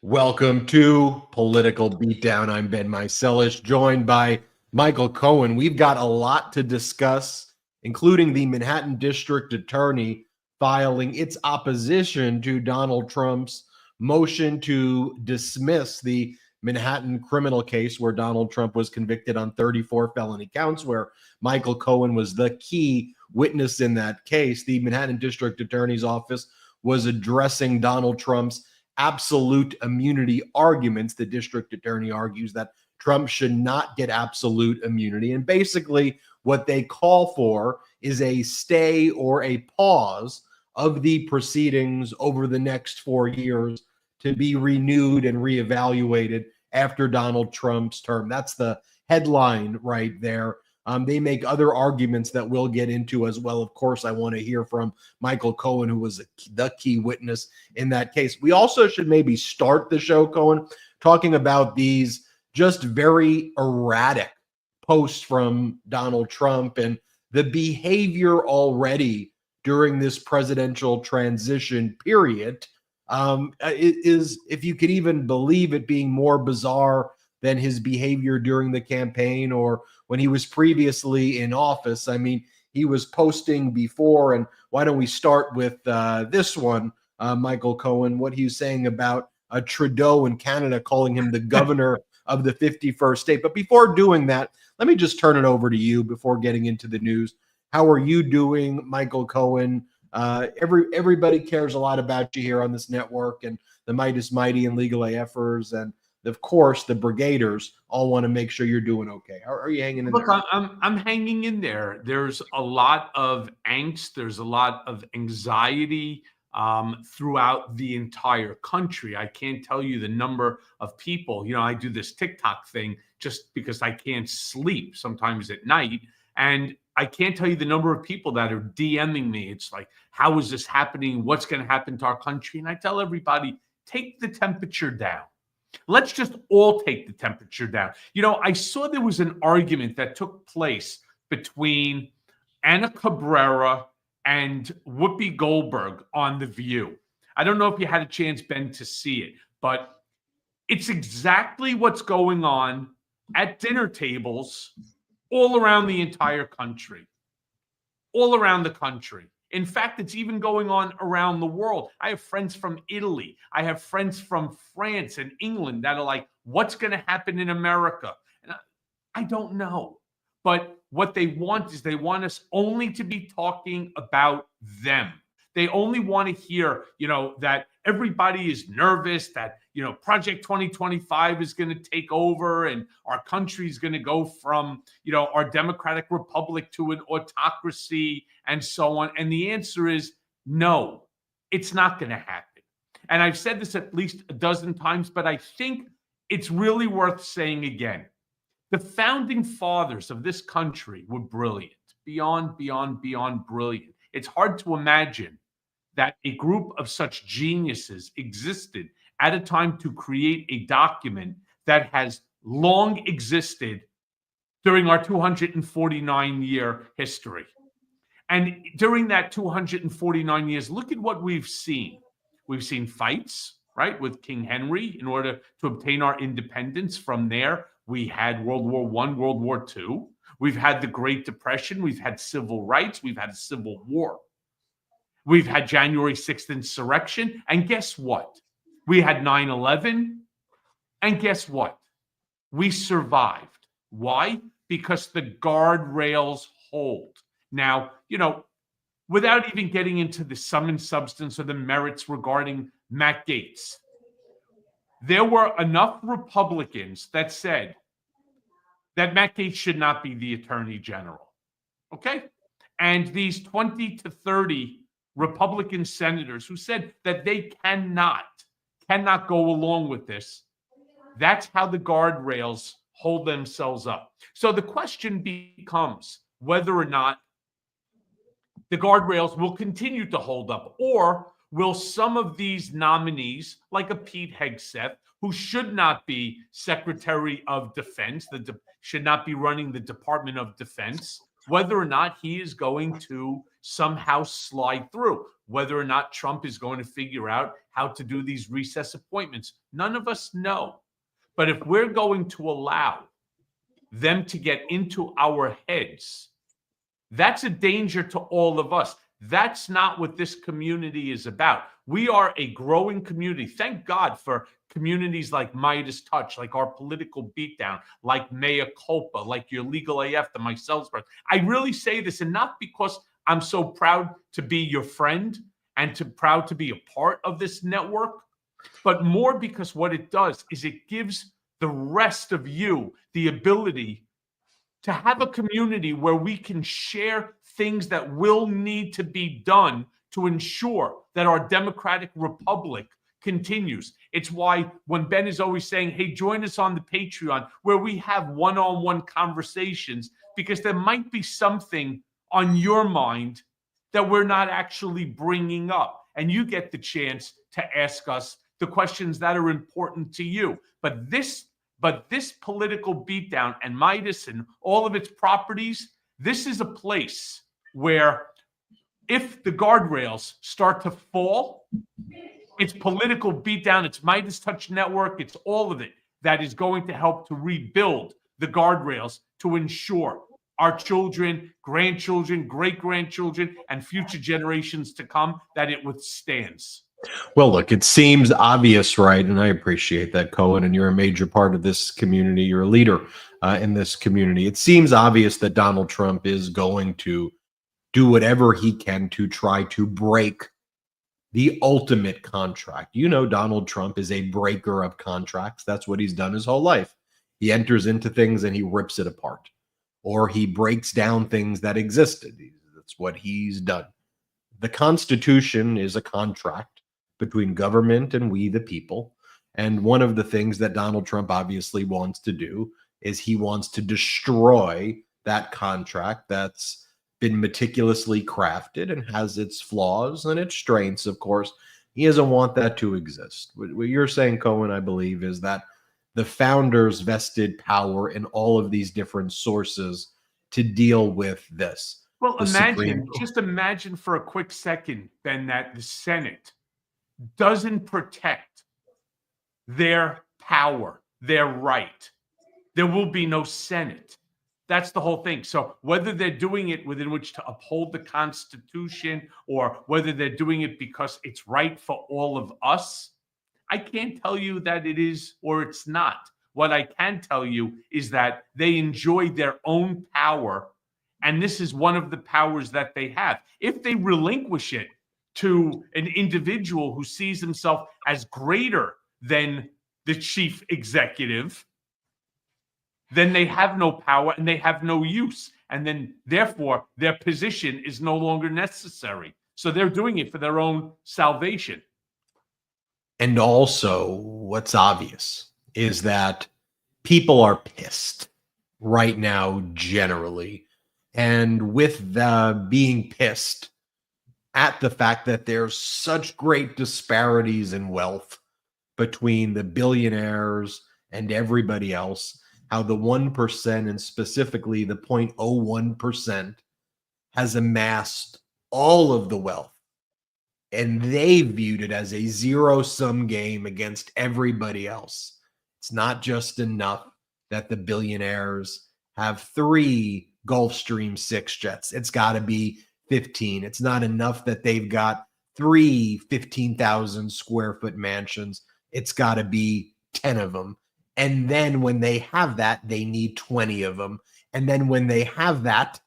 Welcome to Political Beatdown. I'm Ben Meiselas, joined by Michael Cohen. We've got a lot to discuss, including the Manhattan District Attorney filing its opposition to Donald Trump's motion to dismiss the Manhattan criminal case where Donald Trump was convicted on 34 felony counts, where Michael Cohen was the key witness in that case. The Manhattan District Attorney's Office was addressing Donald Trump's absolute immunity arguments. The district attorney argues that Trump should not get absolute immunity. And basically, what they call for is a stay or a pause of the proceedings over the next 4 years to be renewed and reevaluated after Donald Trump's term. That's the headline right there. They make other arguments that we'll get into as well. Of course, I want to hear from Michael Cohen, who was the key witness in that case. We also should maybe start the show, Cohen, talking about these just very erratic posts from Donald Trump and the behavior already during this presidential transition period. It is, if you could even believe it, being more bizarre than his behavior during the campaign or when he was previously in office. I mean, he was posting before, and why don't we start with this one, Michael Cohen, what he's saying about Trudeau in Canada, calling him the governor of the 51st state. But before doing that, let me just turn it over to you before getting into the news. How are you doing, Michael Cohen? Everybody cares a lot about you here on this network, and the Midas Mighty and Legal AFers, and of course, the Brigaders all want to make sure you're doing okay. How are you hanging in there? Look, I'm hanging in there. There's a lot of angst. There's a lot of anxiety throughout the entire country. I can't tell you the number of people. You know, I do this TikTok thing just because I can't sleep sometimes at night. And I can't tell you the number of people that are DMing me. It's like, how is this happening? What's going to happen to our country? And I tell everybody, take the temperature down. Let's just all take the temperature down. You know, I saw there was an argument that took place between Ana Cabrera and Whoopi Goldberg on The View. I don't know if you had a chance, Ben, to see it, but it's exactly what's going on at dinner tables all around the entire country. All around the country. In fact, it's even going on around the world. I have friends from Italy. I have friends from France and England that are like, what's going to happen in America? And I don't know. But what they want is they want us only to be talking about them. They only want to hear, that everybody is nervous, that, Project 2025 is going to take over and our country is going to go from, our democratic republic to an autocracy and so on. And the answer is no, it's not going to happen. And I've said this at least a dozen times, but I think it's really worth saying again. The founding fathers of this country were brilliant, beyond brilliant. It's hard to imagine that a group of such geniuses existed at a time to create a document that has long existed during our 249-year history. And during that 249 years, look at what we've seen. We've seen fights, right, with King Henry in order to obtain our independence. From there, we had World War I, World War II. We've had the Great Depression. We've had civil rights. We've had a civil war. We've had January 6th insurrection. And guess what? We had 9/11. And guess what? We survived. Why? Because the guardrails hold. Now, without even getting into the sum and substance or the merits regarding Matt Gaetz, there were enough Republicans that said that Matt Gaetz should not be the Attorney General. Okay? And these 20 to 30 Republican senators who said that they cannot go along with this, that's how the guardrails hold themselves up. So the question becomes whether or not the guardrails will continue to hold up, or will some of these nominees, like a Pete Hegseth, who should not be Secretary of Defense, should not be running the Department of Defense, whether or not he is going to somehow slide through. whether or not Trump is going to figure out how to do these recess appointments. None of us know. But if we're going to allow them to get into our heads, that's a danger to all of us. That's not what this community is about. We are a growing community. Thank God for communities like Midas Touch, like our Political Beatdown, like Mea Culpa, like your Legal AF, the Meiselas. I really say this, and not because I'm so proud to be your friend and proud to be a part of this network, but more because what it does is it gives the rest of you the ability to have a community where we can share things that will need to be done to ensure that our democratic republic continues. It's why when Ben is always saying, hey, join us on the Patreon, where we have one-on-one conversations, because there might be something on your mind that we're not actually bringing up. And you get the chance to ask us the questions that are important to you. But this Political Beatdown and Midas and all of its properties, this is a place where if the guardrails start to fall, it's Political Beatdown, it's Midas Touch Network, it's all of it that is going to help to rebuild the guardrails to ensure our children, grandchildren, great-grandchildren, and future generations to come, that it withstands. Well, look, it seems obvious, right? And I appreciate that, Cohen, and you're a major part of this community. You're a leader in this community. It seems obvious that Donald Trump is going to do whatever he can to try to break the ultimate contract. You know, Donald Trump is a breaker of contracts. That's what he's done his whole life. He enters into things and he rips it apart, or he breaks down things that existed. That's what he's done. The Constitution is a contract between government and we, the people. And one of the things that Donald Trump obviously wants to do is he wants to destroy that contract that's been meticulously crafted and has its flaws and its strengths, of course. He doesn't want that to exist. What you're saying, Cohen, I believe, is that the founders vested power in all of these different sources to deal with this. Well, just imagine for a quick second, Ben, that the Senate doesn't protect their power, their right. There will be no Senate. That's the whole thing. So whether they're doing it within which to uphold the Constitution, or whether they're doing it because it's right for all of us, I can't tell you that it is or it's not. What I can tell you is that they enjoy their own power, and this is one of the powers that they have. If they relinquish it to an individual who sees himself as greater than the chief executive, then they have no power and they have no use. And then, therefore, their position is no longer necessary. So they're doing it for their own salvation. And also, what's obvious is that people are pissed right now, generally. And with being pissed at the fact that there's such great disparities in wealth between the billionaires and everybody else, how the 1% and specifically the 0.01% has amassed all of the wealth. And they viewed it as a zero-sum game against everybody else. It's not just enough that the billionaires have 3 Gulfstream 6 jets. It's got to be 15. It's not enough that they've got 3 15,000 square foot mansions. It's got to be 10 of them. And then when they have that, they need 20 of them. And then when they have that,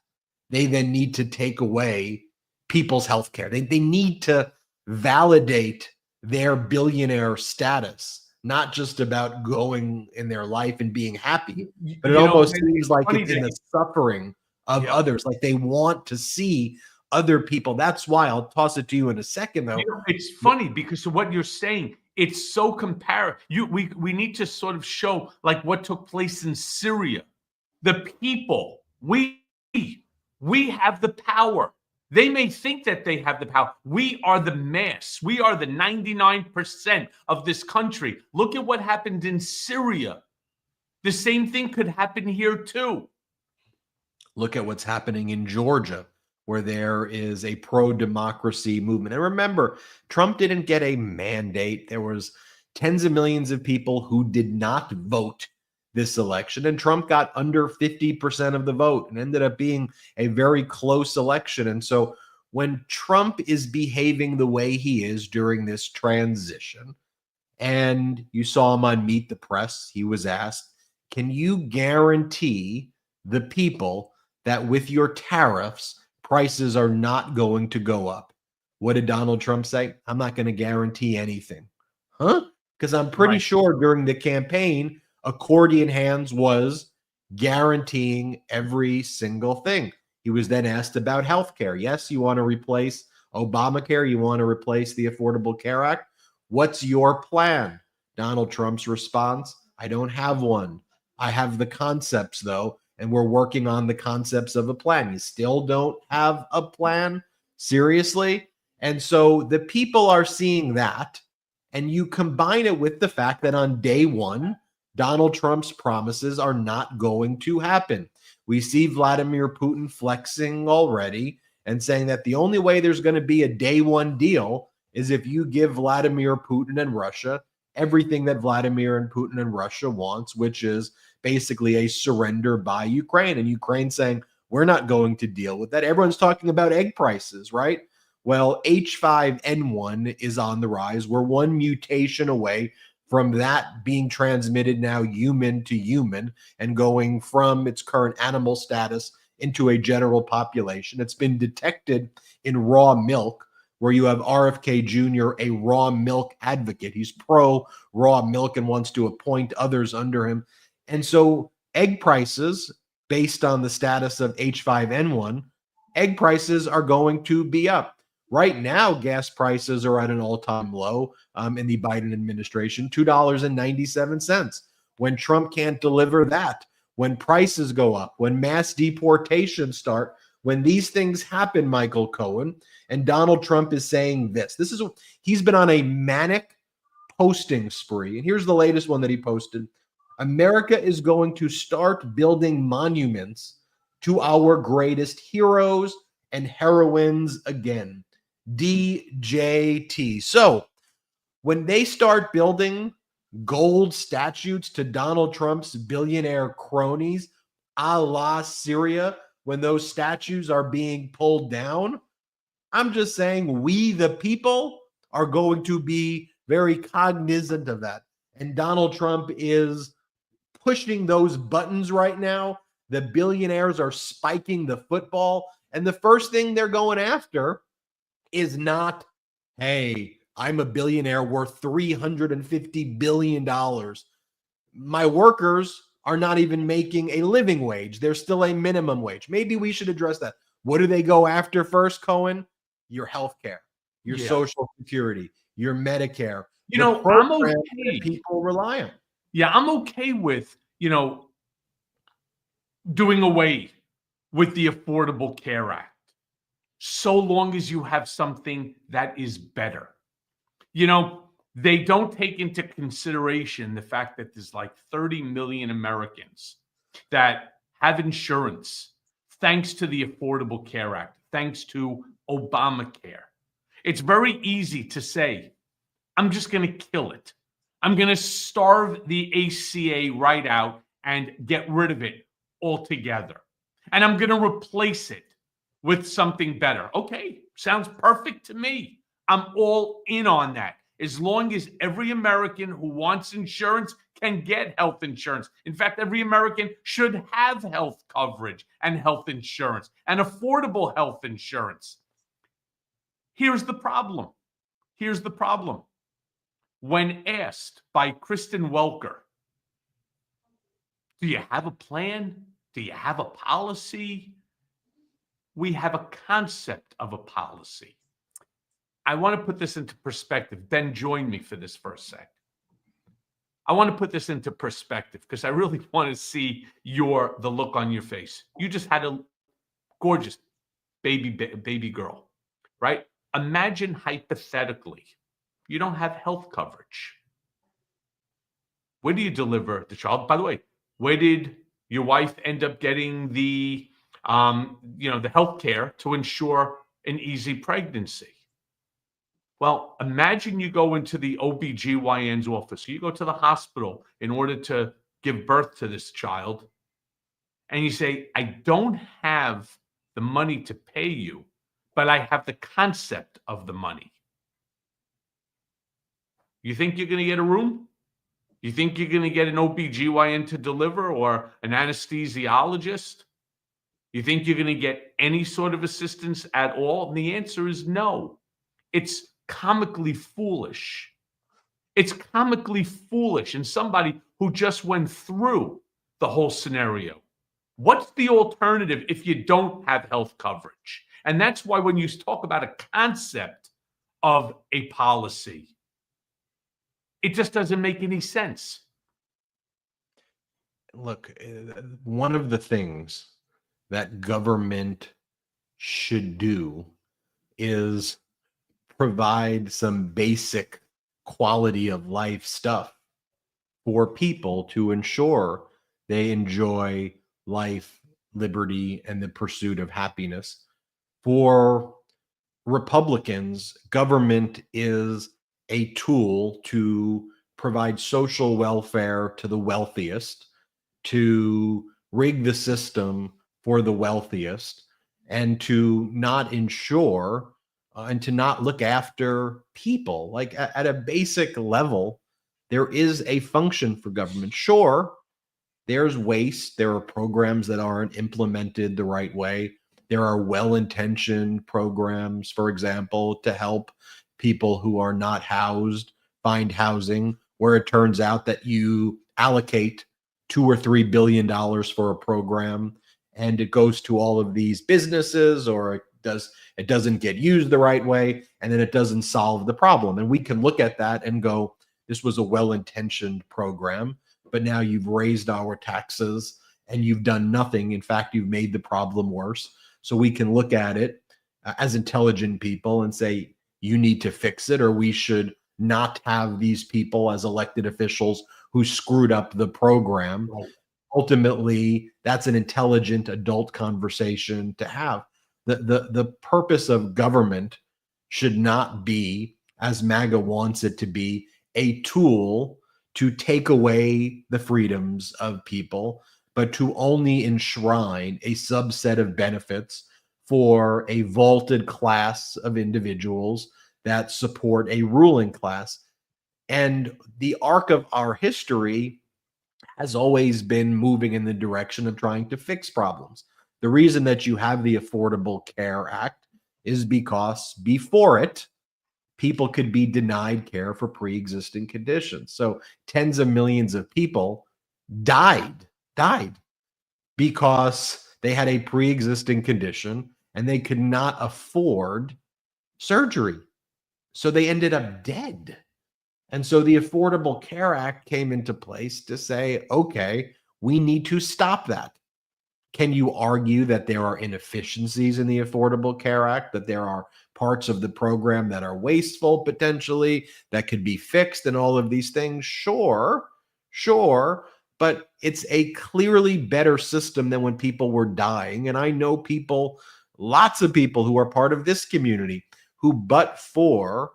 they then need to take away people's health care. They need to validate their billionaire status, not just about going in their life and being happy, but it almost seems like it's in the suffering of others. Like they want to see other people. That's why I'll toss it to you in a second, though. It's funny because of what you're saying. It's so we need to sort of show like what took place in Syria. The people, we have the power. They may think that they have the power. We are the mass. We are the 99% of this country. Look at what happened in Syria. The same thing could happen here too. Look at what's happening in Georgia, where there is a pro-democracy movement. And remember, Trump didn't get a mandate. There was tens of millions of people who did not vote this election, and Trump got under 50% of the vote and ended up being a very close election. And so when Trump is behaving the way he is during this transition, and you saw him on Meet the Press, he was asked, can you guarantee the people that with your tariffs, prices are not going to go up? What did Donald Trump say? I'm not going to guarantee anything. Huh? Because I'm pretty sure during the campaign, accordion hands was guaranteeing every single thing. He was then asked about health care. Yes, you want to replace Obamacare. You want to replace the Affordable Care Act. What's your plan? Donald Trump's response, I don't have one. I have the concepts, though, and we're working on the concepts of a plan. You still don't have a plan? Seriously? And so the people are seeing that, and you combine it with the fact that on day one, Donald Trump's promises are not going to happen. We see Vladimir Putin flexing already and saying that the only way there's going to be a day one deal is if you give Vladimir Putin and Russia everything that Vladimir and Putin and Russia wants, which is basically a surrender by Ukraine. And Ukraine saying, we're not going to deal with that. Everyone's talking about egg prices, right? Well, H5N1 is on the rise. We're one mutation away from that being transmitted now human to human and going from its current animal status into a general population. It's been detected in raw milk, where you have RFK Jr., a raw milk advocate. He's pro raw milk and wants to appoint others under him. And so egg prices, based on the status of H5N1, egg prices are going to be up. Right now, gas prices are at an all-time low in the Biden administration, $2.97. When Trump can't deliver that, when prices go up, when mass deportations start, when these things happen, Michael Cohen, and Donald Trump is saying this. He's been on a manic posting spree. And here's the latest one that he posted. America is going to start building monuments to our greatest heroes and heroines again. DJT. So when they start building gold statues to Donald Trump's billionaire cronies, a la Syria, when those statues are being pulled down, I'm just saying we, the people, are going to be very cognizant of that. And Donald Trump is pushing those buttons right now. The billionaires are spiking the football. And the first thing they're going after is not, hey, I'm a billionaire worth $350 billion. My workers are not even making a living wage. They're still a minimum wage. Maybe we should address that. What do they go after first, Cohen? Your health care, your Social Security, your Medicare. I'm okay. People rely on. Yeah, I'm okay with, doing away with the Affordable Care Act, so long as you have something that is better. They don't take into consideration the fact that there's like 30 million Americans that have insurance thanks to the Affordable Care Act, thanks to Obamacare. It's very easy to say, I'm just going to kill it. I'm going to starve the ACA right out and get rid of it altogether. And I'm going to replace it with something better. Okay, sounds perfect to me. I'm all in on that. As long as every American who wants insurance can get health insurance. In fact, every American should have health coverage and health insurance and affordable health insurance. Here's the problem. When asked by Kristen Welker, do you have a plan? Do you have a policy? We have a concept of a policy. I want to put this into perspective. Ben, join me for this for a sec. I want to put this into perspective because I really want to see the look on your face. You just had a gorgeous baby girl, right? Imagine hypothetically, you don't have health coverage. Where do you deliver the child? By the way, where did your wife end up getting the the healthcare to ensure an easy pregnancy. Well, imagine you go into the OBGYN's office, you go to the hospital in order to give birth to this child, and you say, I don't have the money to pay you, but I have the concept of the money. You think you're going to get a room? You think you're going to get an OBGYN to deliver or an anesthesiologist? You think you're going to get any sort of assistance at all? And the answer is no. It's comically foolish. It's comically foolish. And somebody who just went through the whole scenario. What's the alternative if you don't have health coverage? And that's why when you talk about a concept of a policy, it just doesn't make any sense. Look, one of the things that government should do is provide some basic quality of life stuff for people to ensure they enjoy life, liberty, and the pursuit of happiness. For Republicans, government is a tool to provide social welfare to the wealthiest, to rig the system for the wealthiest, and to not ensure and to not look after people. Like at a basic level, there is a function for government. Sure, there's waste. There are programs that aren't implemented the right way. There are well-intentioned programs, for example, to help people who are not housed find housing, where it turns out that you allocate $2 or $3 billion for a program and it goes to all of these businesses, or it doesn't get used the right way, and then it doesn't solve the problem. And we can look at that and go, this was a well-intentioned program, but now you've raised our taxes and you've done nothing. In fact, you've made the problem worse. So we can look at it as intelligent people and say, you need to fix it, or we should not have these people as elected officials who screwed up the program. Right. Ultimately, that's an intelligent adult conversation to have. The purpose of government should not be, as MAGA wants it to be, a tool to take away the freedoms of people, but to only enshrine a subset of benefits for a vaulted class of individuals that support a ruling class. And the arc of our history has always been moving in the direction of trying to fix problems. The reason that you have the Affordable Care Act is because before it, people could be denied care for pre-existing conditions. So tens of millions of people died because they had a pre-existing condition and they could not afford surgery. So they ended up dead. And so the Affordable Care Act came into place to say, okay, we need to stop that. Can you argue that there are inefficiencies in the Affordable Care Act, that there are parts of the program that are wasteful potentially, that could be fixed and all of these things? Sure. But it's a clearly better system than when people were dying. And I know people, lots of people who are part of this community who, but for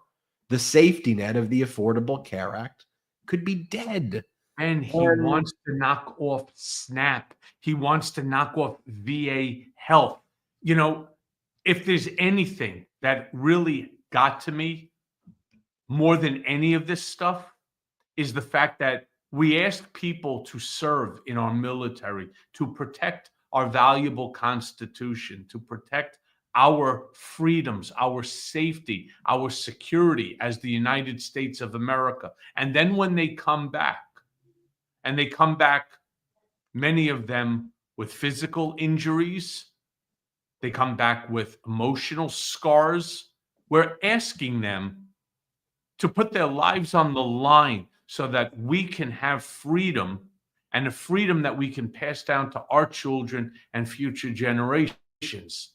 the safety net of the Affordable Care Act, could be dead. And he wants to knock off SNAP. He wants to knock off VA health. If there's anything that really got to me more than any of this stuff, is the fact that we ask people to serve in our military, to protect our valuable Constitution, to protect our freedoms, our safety, our security as the United States of America. And then when they come back, many of them with physical injuries, they come back with emotional scars, we're asking them to put their lives on the line so that we can have freedom, and a freedom that we can pass down to our children and future generations.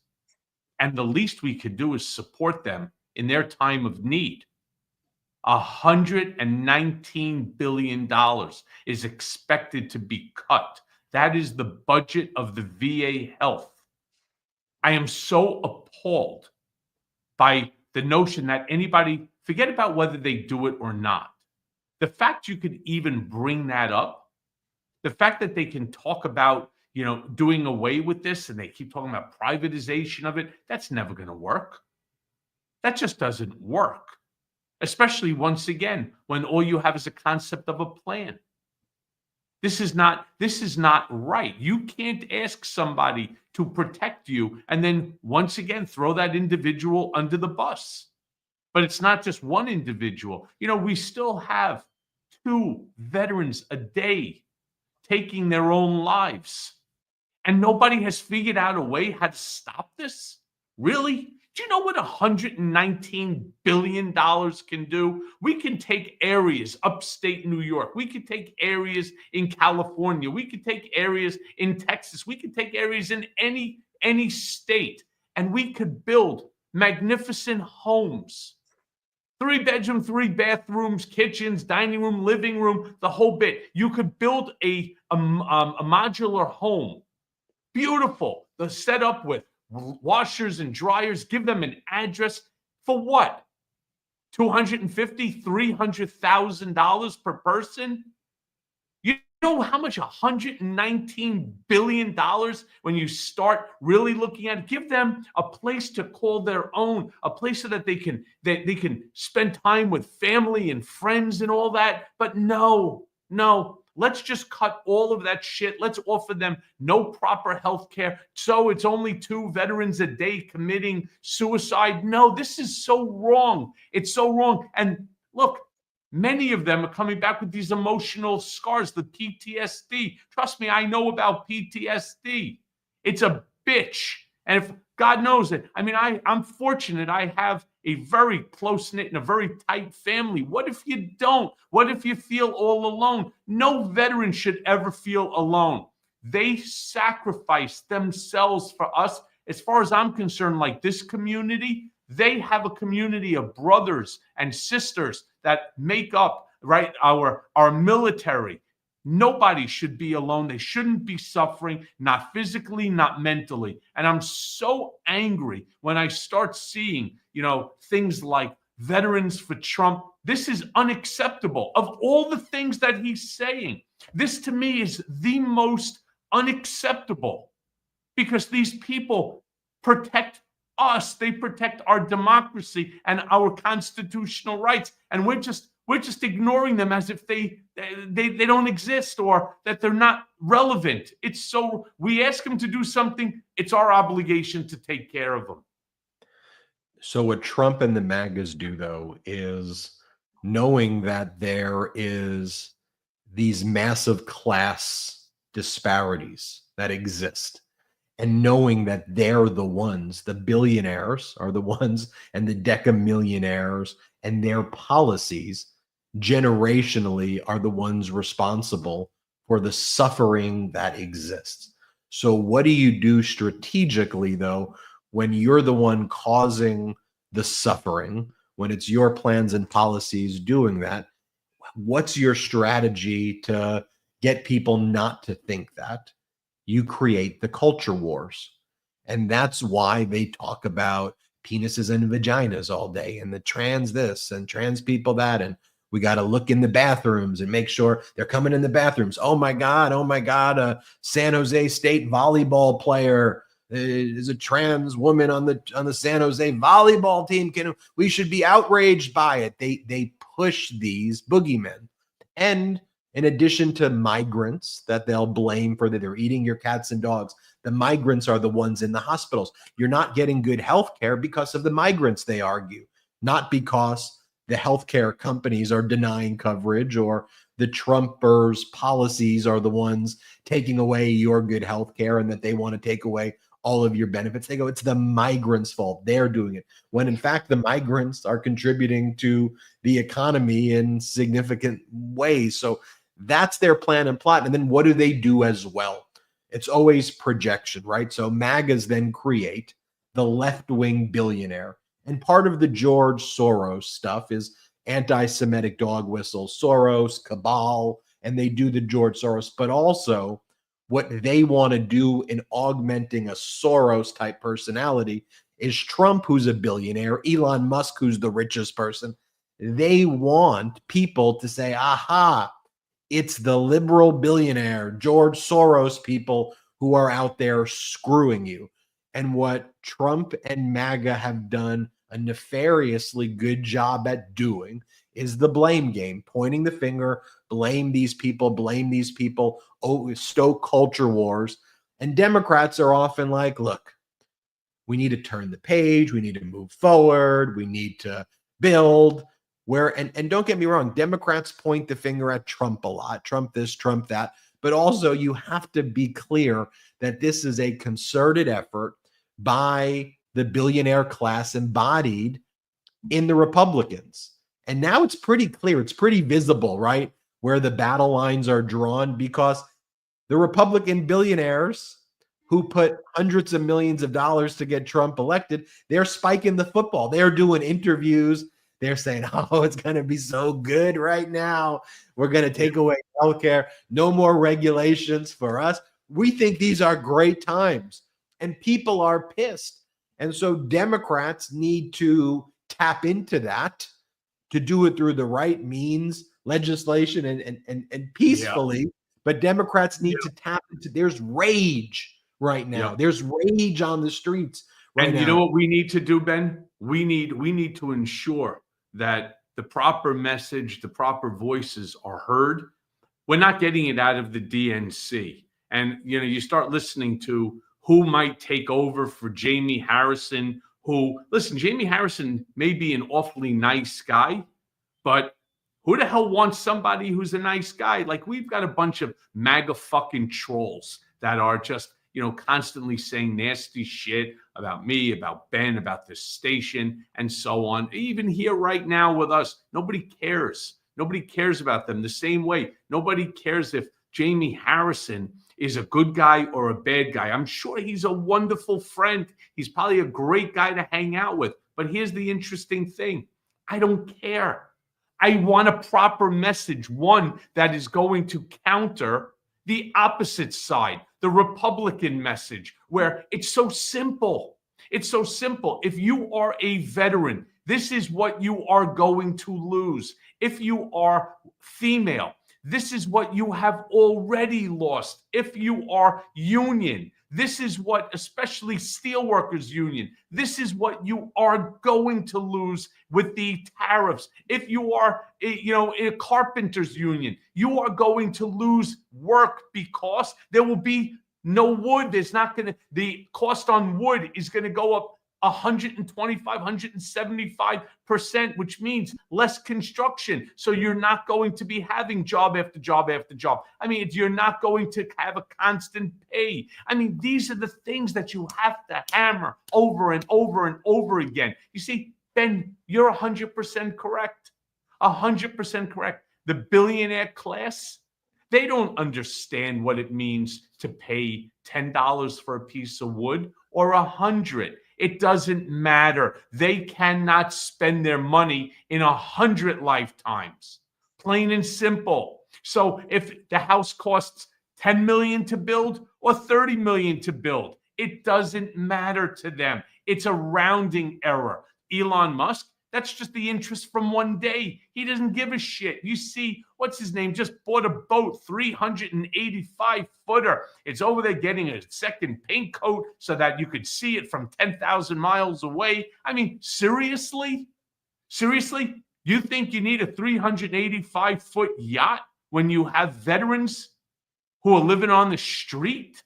And the least we could do is support them in their time of need. $119 billion is expected to be cut. That is the budget of the VA health I am so appalled by the notion that anybody, forget about whether they do it or not. The fact you could even bring that up, the fact that they can talk about, doing away with this and they keep talking about privatization of it, that's never going to work. That just doesn't work. Especially once again, when all you have is a concept of a plan. This is not right. You can't ask somebody to protect you and then once again throw that individual under the bus. But it's not just one individual. We still have 2 veterans a day taking their own lives. And nobody has figured out a way how to stop this? Really? Do you know what $119 billion can do? We can take areas upstate New York. We could take areas in California. We could take areas in Texas. We could take areas in any state, and we could build magnificent homes. 3-bedroom, 3 bathrooms, kitchens, dining room, living room, the whole bit. You could build a modular home. Beautiful. The setup with washers and dryers, give them an address for what? $250,000, $300,000 per person? You know how much $119 billion when you start really looking at it? Give them a place to call their own, a place so that they can spend time with family and friends and all that. But no. Let's just cut all of that shit. Let's offer them no proper health care. So it's only 2 veterans a day committing suicide. No, this is so wrong. It's so wrong. And look, many of them are coming back with these emotional scars, the PTSD. Trust me, I know about PTSD. It's a bitch. And if God knows it, I'm fortunate. I have a very close-knit and a very tight family. What if you don't? What if you feel all alone? No veteran should ever feel alone. They sacrifice themselves for us. As far as I'm concerned, like this community, they have a community of brothers and sisters that make up, right, our military. Nobody should be alone. They shouldn't be suffering, not physically, not mentally. And I'm so angry when I start seeing, things like Veterans for Trump. This is unacceptable. Of all the things that he's saying, this to me is the most unacceptable because these people protect us. They protect our democracy and our constitutional rights. And we're just ignoring them as if they don't exist or that they're not relevant. It's so we ask them to do something. It's our obligation to take care of them. So what Trump and the MAGAs do, though, is knowing that there is these massive class disparities that exist, and knowing that they're the ones, the billionaires are the ones, and the decamillionaires and their policies generationally are the ones responsible for the suffering that exists. So what do you do strategically, though, when you're the one causing the suffering, when it's your plans and policies doing that? What's your strategy to get people not to think that? You create the culture wars. And that's why they talk about penises and vaginas all day and the trans this and trans people that. And we got to look in the bathrooms and make sure they're coming in the bathrooms. Oh my God, a San Jose State volleyball player is a trans woman on the San Jose volleyball team. We should be outraged by it. They push these boogeymen. And in addition to migrants that they'll blame for that they're eating your cats and dogs, the migrants are the ones in the hospitals. You're not getting good health care because of the migrants, they argue, not because the healthcare companies are denying coverage or the Trumpers' policies are the ones taking away your good health care and that they want to take away all of your benefits. They go, it's the migrants' fault. They're doing it. When in fact, the migrants are contributing to the economy in significant ways. So that's their plan and plot. And then what do they do as well? It's always projection, right? So MAGAs then create the left-wing billionaire. And part of the George Soros stuff is anti-Semitic dog whistles, Soros, cabal, and they do the George Soros, but also what they want to do in augmenting a Soros type personality is Trump, who's a billionaire, Elon Musk, who's the richest person. They want people to say, aha, it's the liberal billionaire, George Soros people who are out there screwing you. And what Trump and MAGA have done a nefariously good job at doing is the blame game, pointing the finger, blame these people, stoke culture wars. And Democrats are often like, look, we need to turn the page, we need to move forward, we need to build. And don't get me wrong, Democrats point the finger at Trump a lot, Trump this, Trump that, but also you have to be clear that this is a concerted effort by the billionaire class embodied in the Republicans. And now it's pretty clear, it's pretty visible, right, where the battle lines are drawn, because the Republican billionaires who put hundreds of millions of dollars to get Trump elected, they're spiking the football. They're doing interviews. They're saying, oh, it's going to be so good right now. We're going to take away healthcare. No more regulations for us. We think these are great times. And people are pissed. And so Democrats need to tap into that, to do it through the right means, legislation and peacefully. Yeah. But Democrats need to tap into, there's rage right now. Yeah. There's rage on the streets right now. And you know what we need to do, Ben? We need to ensure that the proper message, the proper voices are heard. We're not getting it out of the DNC. And, you start listening to who might take over for Jamie Harrison, Jamie Harrison may be an awfully nice guy, but who the hell wants somebody who's a nice guy? Like, we've got a bunch of MAGA fucking trolls that are just, constantly saying nasty shit about me, about Ben, about this station, and so on. Even here right now with us, nobody cares. Nobody cares about them the same way. Nobody cares if Jamie Harrison is a good guy or a bad guy. I'm sure he's a wonderful friend. He's probably a great guy to hang out with. But here's the interesting thing. I don't care. I want a proper message, one that is going to counter the opposite side, the Republican message, where it's so simple. It's so simple. If you are a veteran, this is what you are going to lose. If you are female, this is what you have already lost. If you are union, this is what, especially steelworkers union, this is what you are going to lose with the tariffs. If you are, a carpenters union, you are going to lose work because there will be no wood. The cost on wood is going to go up 125, 175%, which means less construction. So you're not going to be having job after job after job. I mean, you're not going to have a constant pay. I mean, these are the things that you have to hammer over and over and over again. You see, Ben, you're 100% correct. 100% correct. The billionaire class, they don't understand what it means to pay $10 for a piece of wood or $100. It doesn't matter. They cannot spend their money in 100 lifetimes. Plain and simple. So if the house costs $10 million to build or $30 million to build, it doesn't matter to them. It's a rounding error. Elon Musk, that's just the interest from one day. He doesn't give a shit. You see, what's his name? Just bought a boat, 385-footer. It's over there getting a second paint coat so that you could see it from 10,000 miles away. I mean, seriously? Seriously? You think you need a 385-foot yacht when you have veterans who are living on the street?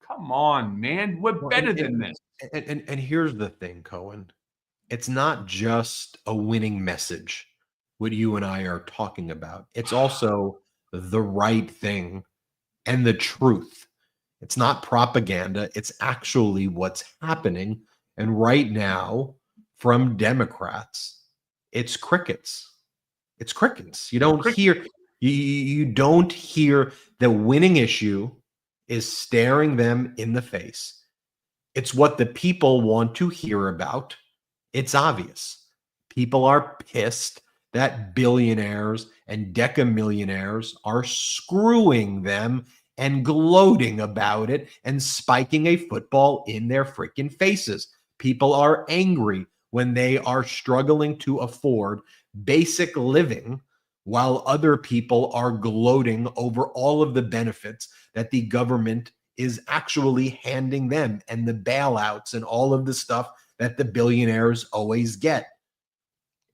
Come on, man. We're better than this. And here's the thing, Cohen. It's not just a winning message, what you and I are talking about. It's also the right thing and the truth. It's not propaganda. It's actually what's happening. And right now, from Democrats, it's crickets. It's crickets. You don't hear the winning issue is staring them in the face. It's what the people want to hear about. It's obvious. People are pissed that billionaires and decamillionaires are screwing them and gloating about it and spiking a football in their freaking faces. People are angry when they are struggling to afford basic living while other people are gloating over all of the benefits that the government is actually handing them and the bailouts and all of the stuff that the billionaires always get.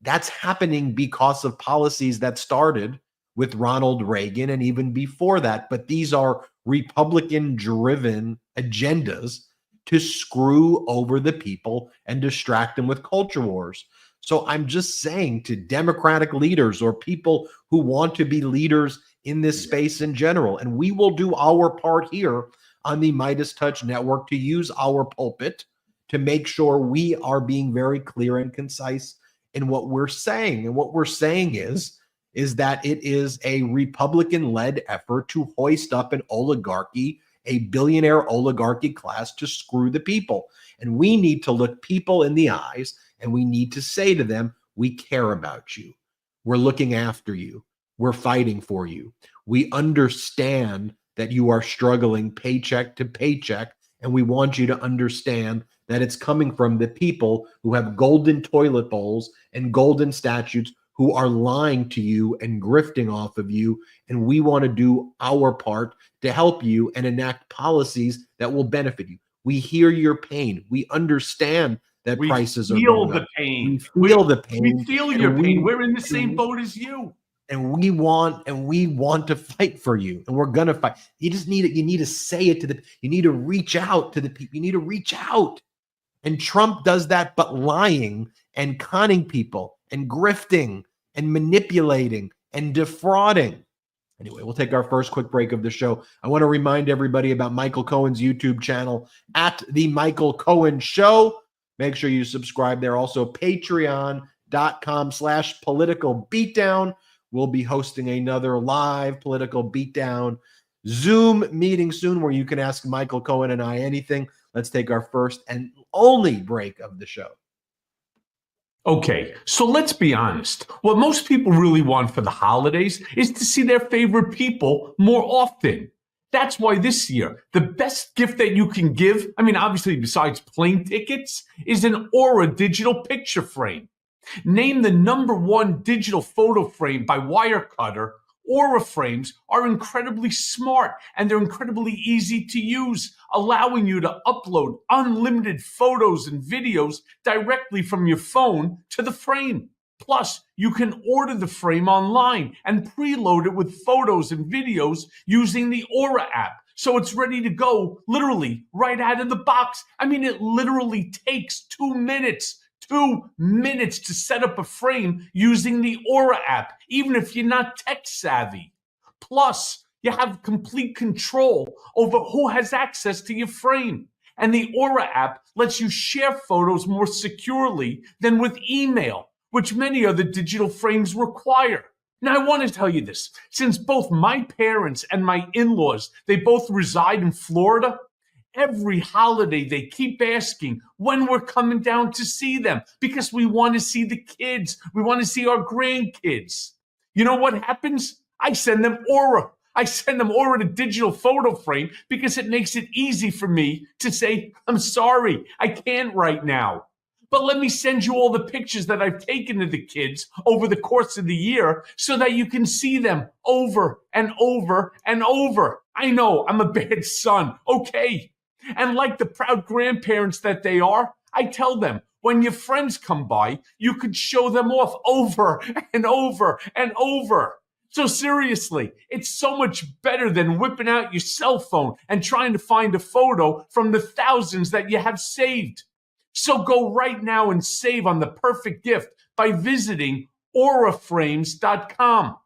That's happening because of policies that started with Ronald Reagan and even before that. But these are Republican-driven agendas to screw over the people and distract them with culture wars. So I'm just saying to Democratic leaders or people who want to be leaders in this space in general, and we will do our part here on the Midas Touch Network to use our pulpit to make sure we are being very clear and concise in what we're saying. And what we're saying is that it is a Republican-led effort to hoist up an oligarchy, a billionaire oligarchy class to screw the people. And we need to look people in the eyes and we need to say to them, we care about you. We're looking after you. We're fighting for you. We understand that you are struggling paycheck to paycheck, and we want you to understand that it's coming from the people who have golden toilet bowls and golden statues who are lying to you and grifting off of you. And we want to do our part to help you and enact policies that will benefit you. We hear your pain. We understand that prices are going up. We feel the pain. We feel your pain. We're in the same boat as you. And we want to fight for you, and we're gonna fight. You just need it. You need to say it to you need to reach out to the people. You need to reach out. And Trump does that, but lying and conning people and grifting and manipulating and defrauding. Anyway, we'll take our first quick break of the show. I want to remind everybody about Michael Cohen's YouTube channel at The Michael Cohen Show. Make sure you subscribe there. Also, patreon.com/Political Beatdown. We'll be hosting another live Political Beatdown Zoom meeting soon where you can ask Michael Cohen and I anything. Let's take our first and only break of the show. Okay, so let's be honest. What most people really want for the holidays is to see their favorite people more often. That's why this year, the best gift that you can give, I mean, obviously besides plane tickets, is an Aura digital picture frame. Named the #1 digital photo frame by Wirecutter, Aura frames are incredibly smart and they're incredibly easy to use, allowing you to upload unlimited photos and videos directly from your phone to the frame. Plus, you can order the frame online and preload it with photos and videos using the Aura app. So it's ready to go literally right out of the box. I mean, it literally takes 2 minutes. 2 minutes to set up a frame using the Aura app, even if you're not tech savvy. Plus, you have complete control over who has access to your frame. And the Aura app lets you share photos more securely than with email, which many other digital frames require. Now, I want to tell you this. Since both my parents and my in-laws, they both reside in Florida, every holiday they keep asking when we're coming down to see them because we want to see the kids. We want to see our grandkids. You know what happens? I send them Aura. I send them Aura the digital photo frame because it makes it easy for me to say, I'm sorry, I can't right now. But let me send you all the pictures that I've taken of the kids over the course of the year so that you can see them over and over and over. I know I'm a bad son. Okay. And like the proud grandparents that they are, I tell them, when your friends come by, you could show them off over and over and over. So seriously, it's so much better than whipping out your cell phone and trying to find a photo from the thousands that you have saved. So go right now and save on the perfect gift by visiting auraframes.com.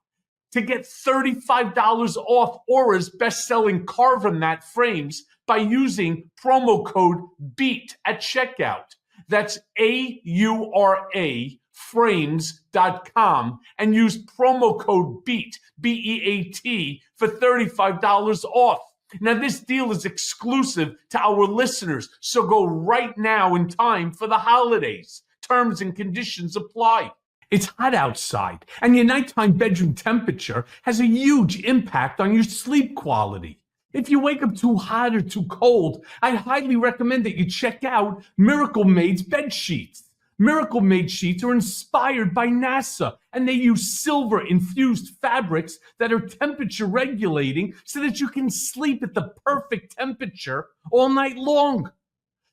To get $35 off Aura's best-selling Carve and Mat frames by using promo code BEAT at checkout. That's AURA frames.com and use promo code BEAT, B-E-A-T, for $35 off. Now, this deal is exclusive to our listeners, so go right now in time for the holidays. Terms and conditions apply. It's hot outside, and your nighttime bedroom temperature has a huge impact on your sleep quality. If you wake up too hot or too cold, I highly recommend that you check out Miracle Made's bed sheets. Miracle Made sheets are inspired by NASA, and they use silver-infused fabrics that are temperature regulating so that you can sleep at the perfect temperature all night long.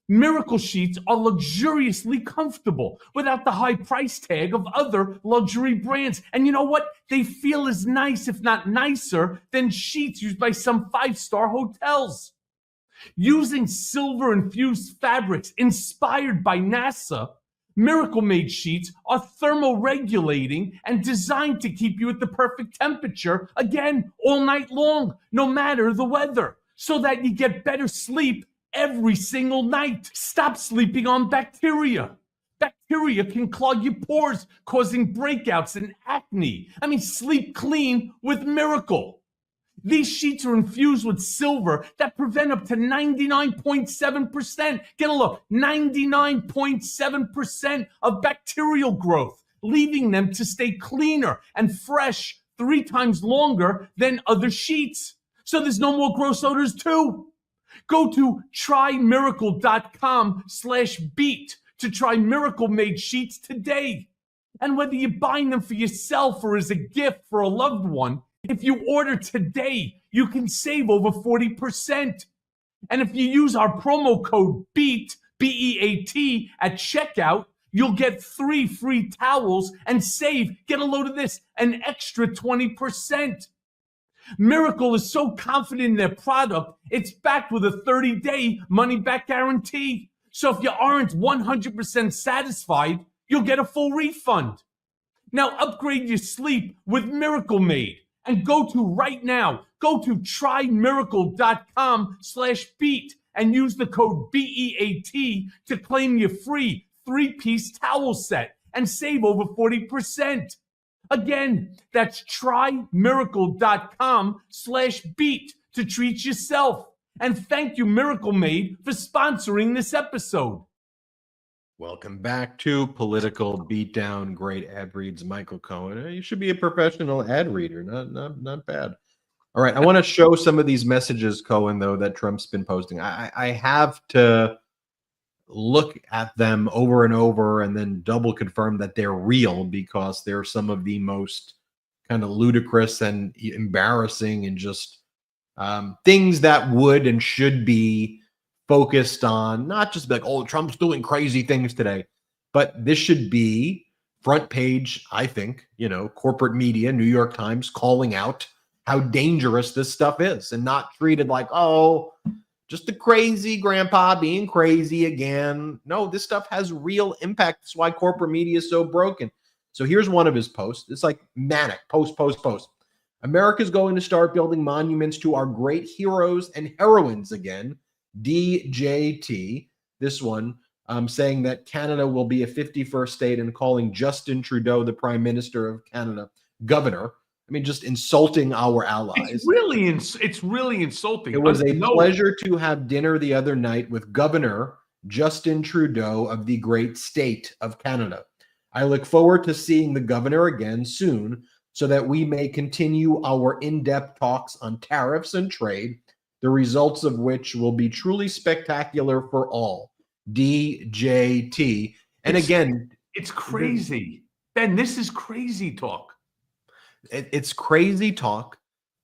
Miracle sheets are luxuriously comfortable without the high price tag of other luxury brands. And you know what? They feel as nice, if not nicer, than sheets used by some five-star hotels. Using silver-infused fabrics inspired by NASA, Miracle Made sheets are thermoregulating and designed to keep you at the perfect temperature, again, all night long, no matter the weather, so that you get better sleep every single night. Stop sleeping on bacteria. Bacteria can clog your pores, causing breakouts and acne. Sleep clean with Miracle. These sheets are infused with silver that prevent up to 99.7%. Get a look, 99.7% of bacterial growth, leaving them to stay cleaner and fresh 3 times longer than other sheets. So there's no more gross odors too. Go to trymiracle.com/beat to try Miracle Made sheets today. And whether you're buying them for yourself or as a gift for a loved one, if you order today, you can save over 40%. And if you use our promo code BEAT, B-E-A-T, at checkout, you'll get 3 free towels and save, get a load of this, an extra 20%. Miracle is so confident in their product, it's backed with a 30-day money-back guarantee. So if you aren't 100% satisfied, you'll get a full refund. Now upgrade your sleep with Miracle Made. And go to trymiracle.com/beat and use the code BEAT to claim your free 3-piece towel set and save over 40%. Again, that's trymiracle.com/beat to treat yourself. And thank you, Miracle Made, for sponsoring this episode. Welcome back to Political Beatdown. Great ad reads, Michael Cohen. You should be a professional ad reader. Not bad. All right, I want to show some of these messages, Cohen, though, that Trump's been posting. I have to look at them over and over and then double confirm that they're real, because they're some of the most kind of ludicrous and embarrassing and just things that would and should be focused on, not just like, oh, Trump's doing crazy things today, but this should be front page, I think, corporate media, New York Times, calling out how dangerous this stuff is and not treated like, oh, just a crazy grandpa being crazy again. No, this stuff has real impact. That's why corporate media is so broken. So here's one of his posts. It's like manic, post. America's going to start building monuments to our great heroes and heroines again. DJT, this one, saying that Canada will be a 51st state and calling Justin Trudeau, the Prime Minister of Canada, governor. Just insulting our allies. It's really insulting. It was a pleasure to have dinner the other night with Governor Justin Trudeau of the great state of Canada. I look forward to seeing the governor again soon so that we may continue our in-depth talks on tariffs and trade, the results of which will be truly spectacular for all. DJT. And it's crazy. Ben, this is crazy talk. It's crazy talk.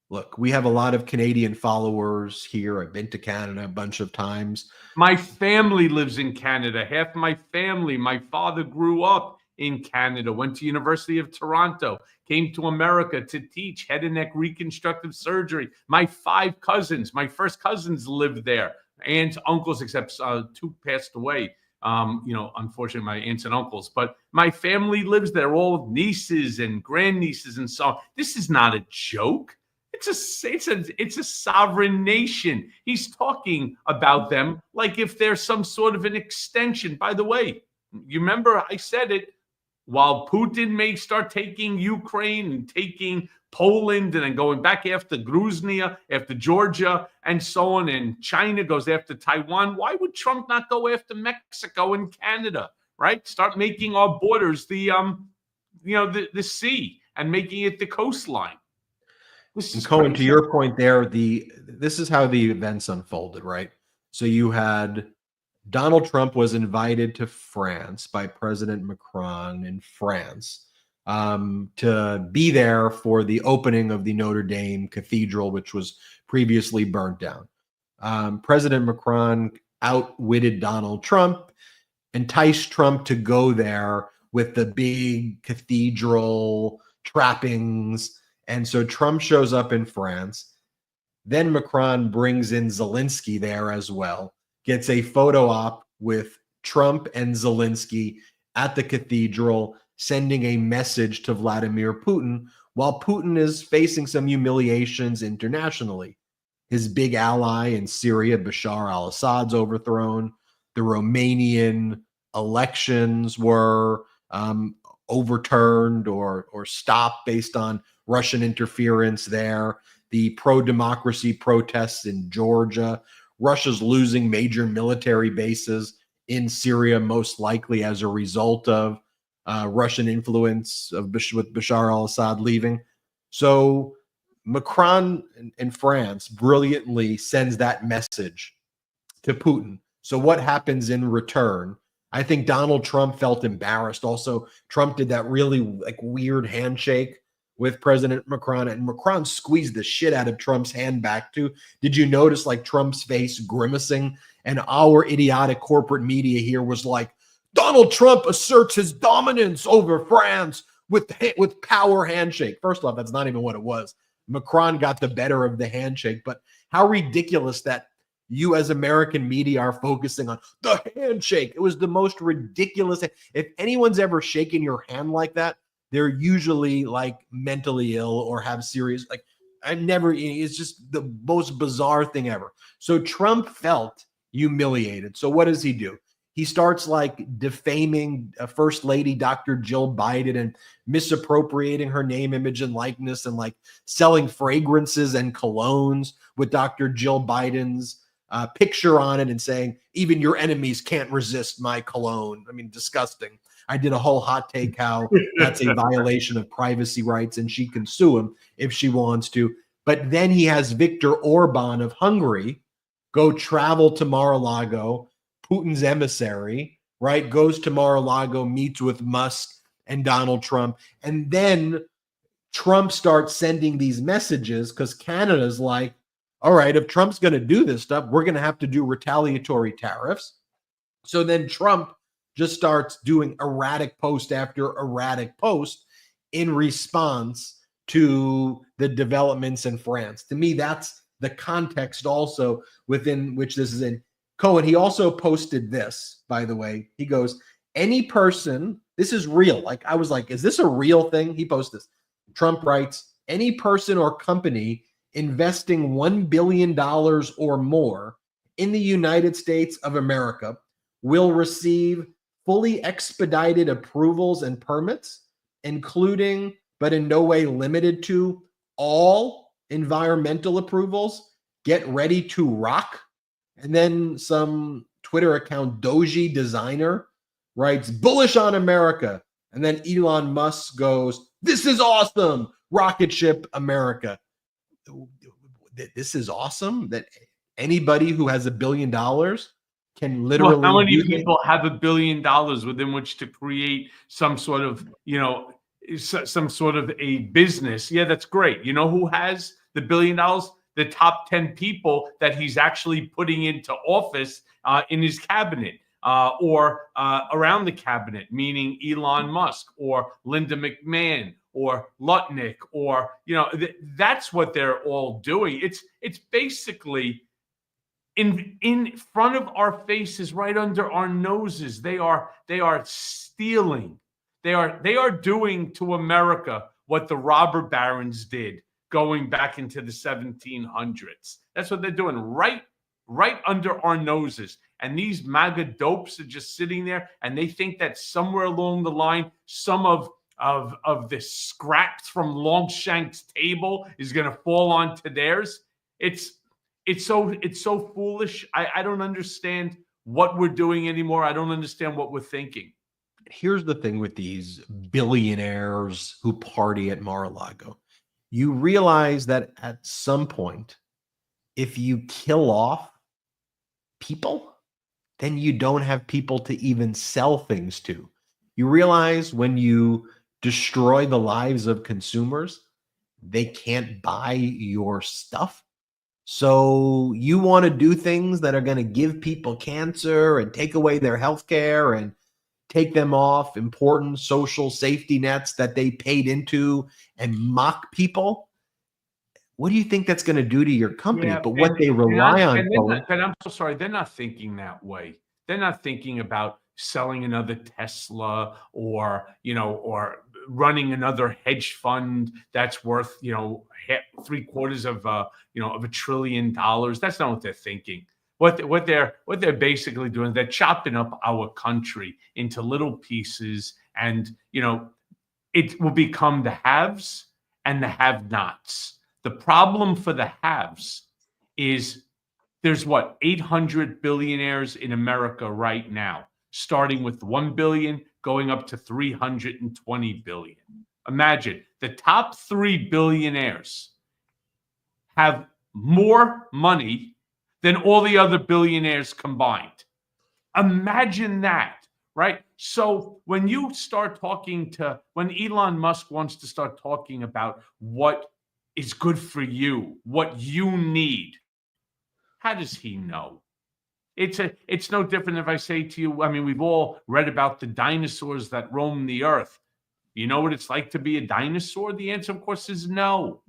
Look, we have a lot of Canadian followers here. I've been to Canada a bunch of times. My family lives in Canada. Half my family, my father grew up in Canada, went to University of Toronto, came to America to teach head and neck reconstructive surgery. My 5 cousins, my first cousins lived there. Aunts, uncles, except 2 passed away. Unfortunately, my aunts and uncles, but my family lives there, all nieces and grandnieces and so on. This is not a joke. It's a sovereign nation. He's talking about them like if they're some sort of an extension. By the way, you remember I said it, while Putin may start taking Ukraine and taking Poland and then going back after Gruznia, after Georgia and so on, and China goes after Taiwan, why would Trump not go after Mexico and Canada, right? Start making our borders the sea and making it the coastline. This And is Cohen, to crazy. your point there, this is how the events unfolded, right? So you had Donald Trump was invited to France by President Macron in France to be there for the opening of the Notre Dame Cathedral, which was previously burnt down. President Macron outwitted Donald Trump, enticed Trump to go there with the big cathedral trappings. And so Trump shows up in France. Then Macron brings in Zelensky there as well, gets a photo op with Trump and Zelensky at the cathedral, sending a message to Vladimir Putin while Putin is facing some humiliations internationally. His big ally in Syria, Bashar al-Assad's overthrown. The Romanian elections were overturned or stopped based on Russian interference there. The pro-democracy protests in Georgia. Russia's losing major military bases in Syria, most likely as a result of Russian influence with Bashar al-Assad leaving. So Macron in France brilliantly sends that message to Putin. So what happens in return? I think Donald Trump felt embarrassed. Also, Trump did that really weird handshake with President Macron, and Macron squeezed the shit out of Trump's hand back too. Did you notice Trump's face grimacing? And our idiotic corporate media here was like, Donald Trump asserts his dominance over France with power handshake. First off, that's not even what it was. Macron got the better of the handshake, but how ridiculous that you as American media are focusing on the handshake. It was the most ridiculous. If anyone's ever shaken your hand like that, they're usually mentally ill or have serious, it's just the most bizarre thing ever. So Trump felt humiliated. So what does he do? He starts defaming First Lady Dr. Jill Biden and misappropriating her name, image, and likeness, and selling fragrances and colognes with Dr. Jill Biden's picture on it and saying, even your enemies can't resist my cologne. I mean, disgusting. I did a whole hot take how that's a violation of privacy rights and she can sue him if she wants to. But then he has Viktor Orban of Hungary go travel to Mar-a-Lago, Putin's emissary, right? Goes to Mar-a-Lago, meets with Musk and Donald Trump. And then Trump starts sending these messages because Canada's like, all right, if Trump's going to do this stuff, we're going to have to do retaliatory tariffs. So then Trump just starts doing erratic post after erratic post in response to the developments in France. To me, that's the context also within which this is in. Cohen, he also posted this, by the way. He goes, any person, this is real. I was like, is this a real thing? He posted this. Trump writes, any person or company investing $1 billion or more in the United States of America will receive fully expedited approvals and permits, including, but in no way limited to, all environmental approvals. Get ready to rock. And then some Twitter account, Doji Designer, writes, bullish on America. And then Elon Musk goes, this is awesome. Rocket ship America. This is awesome that anybody who has $1 billion can literally. Well, how many people have $1 billion within which to create some sort of, some sort of a business? Yeah, that's great. You know who has the $1 billion? The top 10 people that he's actually putting into office in his cabinet or around the cabinet, meaning Elon Musk or Linda McMahon or Lutnick, or that's what they're all doing. It's basically in front of our faces, right under our noses. They are stealing. They are doing to America what the robber barons did going back into the 1700s. That's what they're doing right under our noses. And these MAGA dopes are just sitting there, and they think that somewhere along the line, some of the scraps from Longshank's table is going to fall onto theirs. It's so foolish. I don't understand what we're doing anymore. I don't understand what we're thinking. Here's the thing with these billionaires who party at Mar-a-Lago. you realize that at some point, if you kill off people, then you don't have people to even sell things to. You realize when you destroy the lives of consumers, they can't buy your stuff. So you want to do things that are going to give people cancer and take away their health care and take them off important social safety nets that they paid into and mock people. What do you think that's going to do to your company? Yeah, But what they rely on, Cohen, but I'm so sorry, they're not thinking that way. They're not thinking about selling another Tesla or, or running another hedge fund that's worth, three quarters of $1 trillion. That's not what they're thinking. What they're basically doing, they're chopping up our country into little pieces, and it will become the haves and the have-nots. The problem for the haves is there's 800 billionaires in America right now, starting with 1 billion, going up to 320 billion. Imagine the top 3 billionaires have more money than all the other billionaires combined. Imagine that, right? So when you start when Elon Musk wants to start talking about what is good for you, what you need, how does he know? It's no different if I say to you, I mean, we've all read about the dinosaurs that roam the earth. You know what it's like to be a dinosaur? The answer, of course, is no.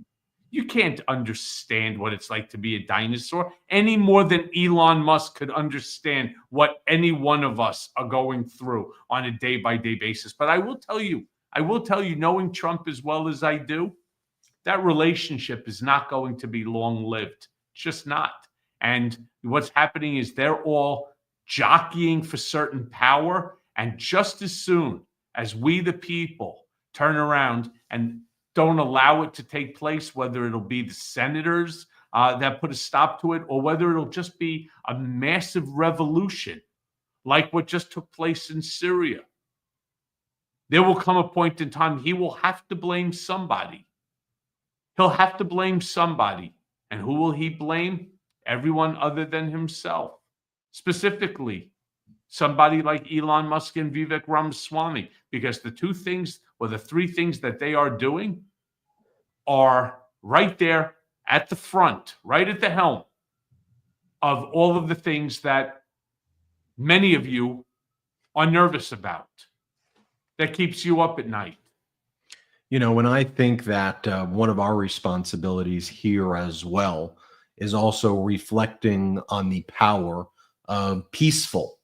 You can't understand what it's like to be a dinosaur any more than Elon Musk could understand what any one of us are going through on a day-by-day basis. But I will tell you, knowing Trump as well as I do, that relationship is not going to be long-lived. It's just not. And what's happening is they're all jockeying for certain power. And just as soon as we, the people, turn around and don't allow it to take place, whether it'll be the senators that put a stop to it, or whether it'll just be a massive revolution like what just took place in Syria, there will come a point in time he will have to blame somebody. He'll have to blame somebody. And who will he blame? Everyone other than himself. Specifically, somebody like Elon Musk and Vivek Ramaswamy, because the two things or the three things that they are doing are right there at the front, right at the helm of all of the things that many of you are nervous about, that keeps you up at night. When I think that one of our responsibilities here as well is also reflecting on the power of peaceful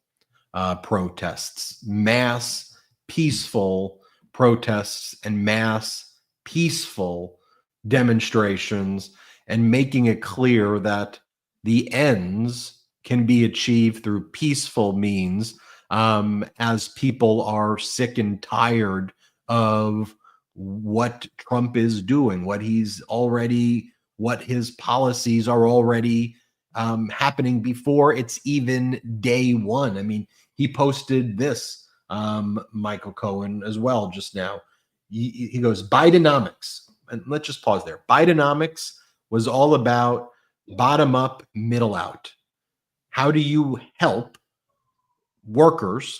protests, mass peaceful protests and mass peaceful demonstrations, and making it clear that the ends can be achieved through peaceful means, as people are sick and tired of what Trump is doing, what his policies are already happening before it's even day one. I mean, he posted this, Michael Cohen, as well just now. He goes, Bidenomics. And let's just pause there. Bidenomics was all about bottom up, middle out. How do you help workers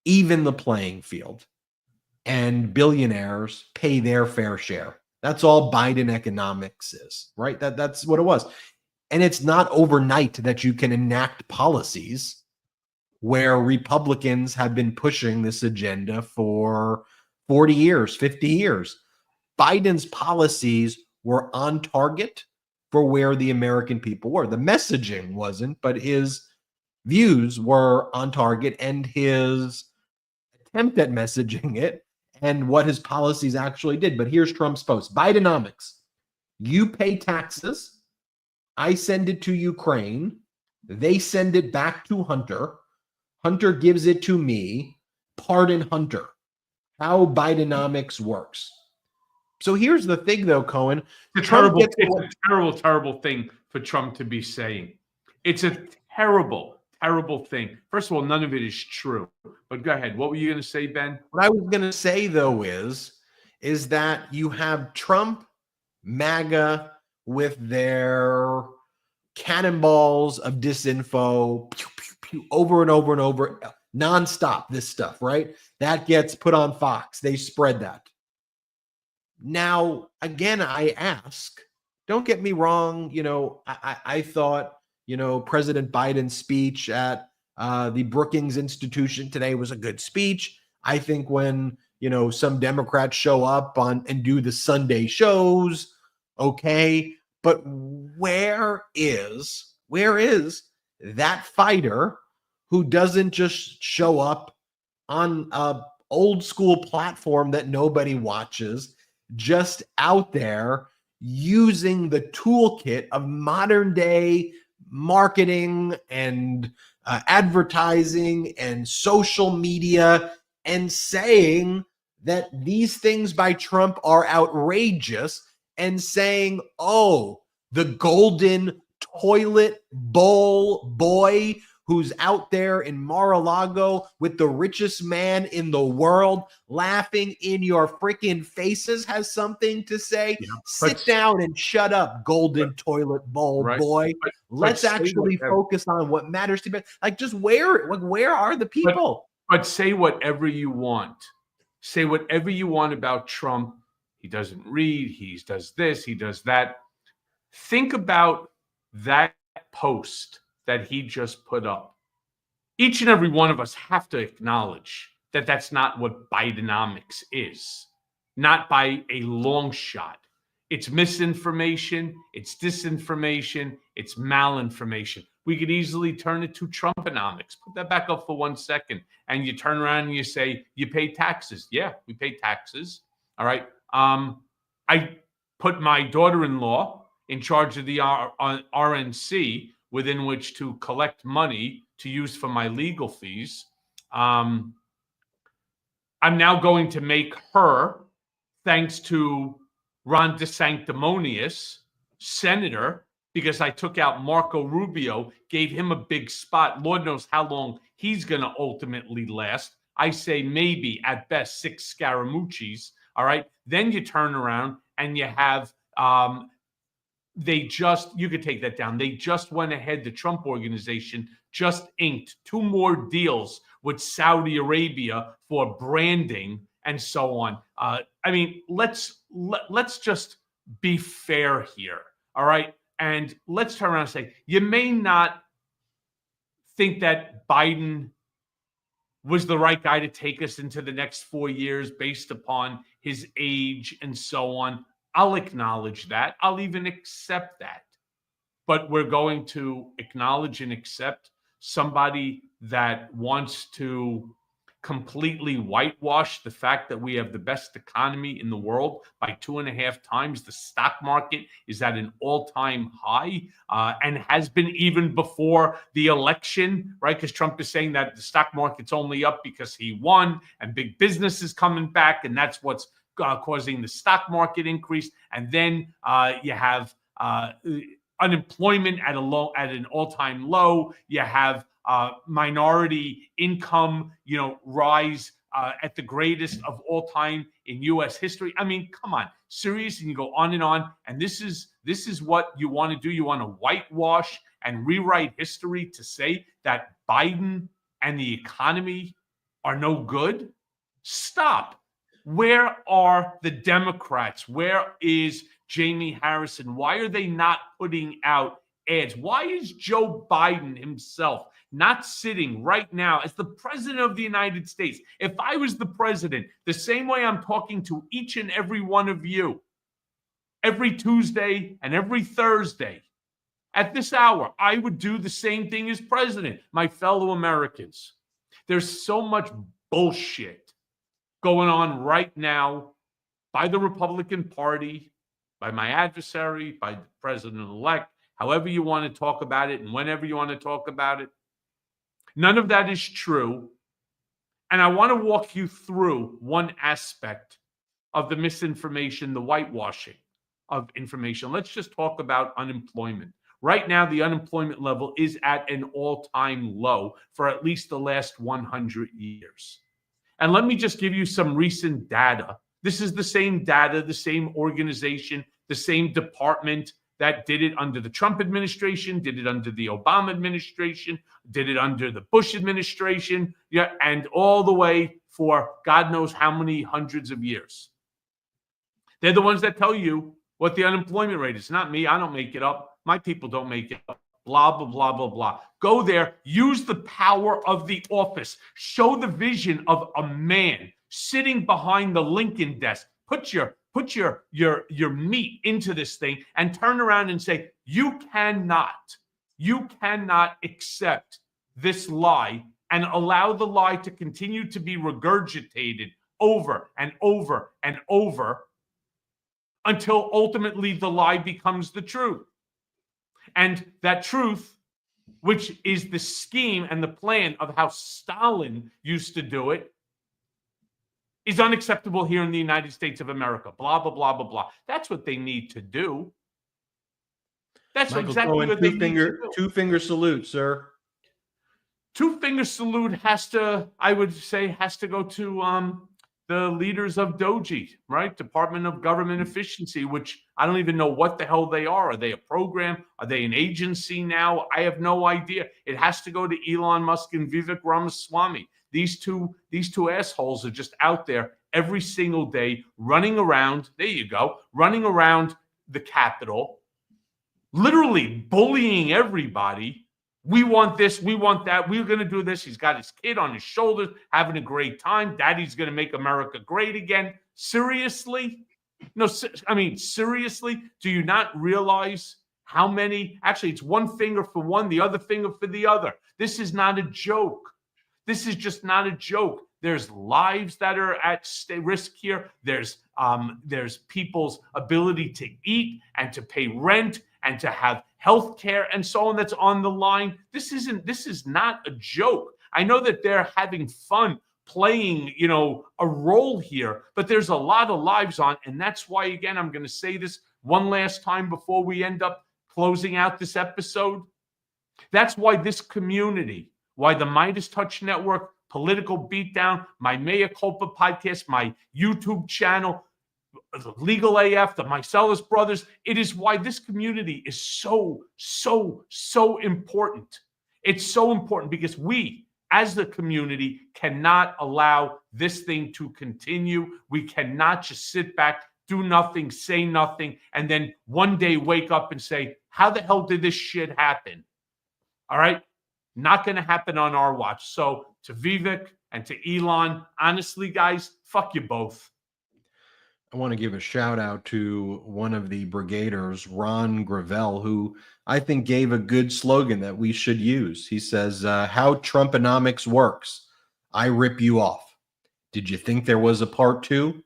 even the playing field and billionaires pay their fair share? That's all Biden economics is, right? That's what it was. And it's not overnight that you can enact policies where Republicans have been pushing this agenda for 40 years, 50 years. Biden's policies were on target for where the American people were. The messaging wasn't, but his views were on target, and his attempt at messaging it and what his policies actually did. But here's Trump's post. Bidenomics. You pay taxes. I send it to Ukraine. They send it back to Hunter. Hunter gives it to me. Pardon Hunter. How Bidenomics works. So here's the thing, though, Cohen. It's a terrible thing for Trump to be saying. It's a terrible thing. First of all, none of it is true. But go ahead. What were you going to say, Ben? What I was going to say, though, is that you have Trump MAGA with their cannonballs of disinfo, pew, pew, pew, over and over and over, nonstop, this stuff, right? That gets put on Fox. They spread that. Now, again, I ask, don't get me wrong, I thought, President Biden's speech at the Brookings Institution today was a good speech. I think when, some Democrats show up on and do the Sunday shows, okay, but where is that fighter who doesn't just show up on a old school platform that nobody watches, just out there using the toolkit of modern day marketing and advertising and social media and saying that these things by Trump are outrageous and saying, oh, the golden toilet bowl boy who's out there in Mar-a-Lago with the richest man in the world laughing in your freaking faces has something to say. Yeah, sit down and shut up, golden toilet bowl boy. Let's actually focus on what matters to me. Like, just where are the people? But say whatever you want. Say whatever you want about Trump. He doesn't read. He does this. He does that. Think about that post that he just put up. Each and every one of us have to acknowledge that that's not what Bidenomics is. Not by a long shot. It's misinformation. It's disinformation. It's malinformation. We could easily turn it to Trumponomics. Put that back up for 1 second. And you turn around and you say, you pay taxes. Yeah, we pay taxes. All right. I put my daughter-in-law in charge of the RNC within which to collect money to use for my legal fees. I'm now going to make her, thanks to Ron DeSanctimonious, senator, because I took out Marco Rubio, gave him a big spot. Lord knows how long he's going to ultimately last. I say maybe at best 6 Scaramucci's. All right. Then you turn around and you have, you could take that down. They just went ahead. The Trump organization just inked 2 more deals with Saudi Arabia for branding and so on. I mean, let's just be fair here. All right. And let's turn around and say, you may not think that Biden was the right guy to take us into the next 4 years based upon his age and so on. I'll acknowledge that. I'll even accept that. But we're going to acknowledge and accept somebody that wants to completely whitewash the fact that we have the best economy in the world by 2.5 times. The stock market is at an all-time high and has been even before the election, right? Because Trump is saying that the stock market's only up because he won and big business is coming back, and that's what's causing the stock market increase. And then you have unemployment at an all-time low. You have minority income, rise at the greatest of all time in U.S. history. I mean, come on, serious, and you go on and on. And this is what you want to do. You want to whitewash and rewrite history to say that Biden and the economy are no good. Stop. Where are the Democrats? Where is Jamie Harrison? Why are they not putting out ads? Why is Joe Biden himself not sitting right now as the president of the United States? If I was the president, the same way I'm talking to each and every one of you, every Tuesday and every Thursday, at this hour, I would do the same thing as president, my fellow Americans. There's so much bullshit going on right now by the Republican Party, by my adversary, by the president-elect, however you want to talk about it and whenever you want to talk about it. None of that is true. And I want to walk you through one aspect of the misinformation, the whitewashing of information. Let's just talk about unemployment. Right now, the unemployment level is at an all-time low for at least the last 100 years. And let me just give you some recent data. This is the same data, the same organization the same department that did it under the Trump administration, did it under the Obama administration, did it under the Bush administration, yeah, and all the way for God knows how many hundreds of years. They're the ones that tell you what the unemployment rate is. Not me. I don't make it up. My people don't make it up. Blah, blah, blah, blah, blah. Go there. Use the power of the office. Show the vision of a man sitting behind the Lincoln desk. Put your meat into this thing and turn around and say, you cannot accept this lie and allow the lie to continue to be regurgitated over and over and over until ultimately the lie becomes the truth. And that truth, which is the scheme and the plan of how Stalin used to do it, is unacceptable here in the United States of America. Blah, blah, blah, blah, blah. That's what they need to do. That's Michael exactly Cohen, what they need to do. Two-finger salute, sir. Two-finger salute has to, I would say, has to go to the leaders of DOGE, right? Department of Government Efficiency, which I don't even know what the hell they are. Are they a program? Are they an agency now? I have no idea. It has to go to Elon Musk and Vivek Ramaswamy. These two assholes are just out there every single day running around. There you go. Running around the Capitol, literally bullying everybody. We want this. We want that. We're going to do this. He's got his kid on his shoulders, having a great time. Daddy's going to make America great again. Seriously? No, I mean, seriously? Do you not realize how many? Actually, it's one finger for one, the other finger for the other. This is not a joke. This is just not a joke. There's lives that are at risk here. There's people's ability to eat and to pay rent and to have health care and so on that's on the line. This is not a joke. I know that they're having fun playing, a role here, but there's a lot of lives on. And that's why, again, I'm going to say this one last time before we end up closing out this episode. That's why this community, why the Midas Touch Network, Political Beatdown, my Mea Culpa podcast, my YouTube channel, Legal AF, the Meiselas brothers. It is why this community is so important. It's so important because we, as the community, cannot allow this thing to continue. We cannot just sit back, do nothing, say nothing, and then one day wake up and say, how the hell did this shit happen? All right? Not going to happen on our watch. So to Vivek and to Elon, honestly, guys, fuck you both. I want to give a shout out to one of the brigaders, Ron Gravel, who I think gave a good slogan that we should use. He says, how Trumponomics works. I rip you off. Did you think there was a part two?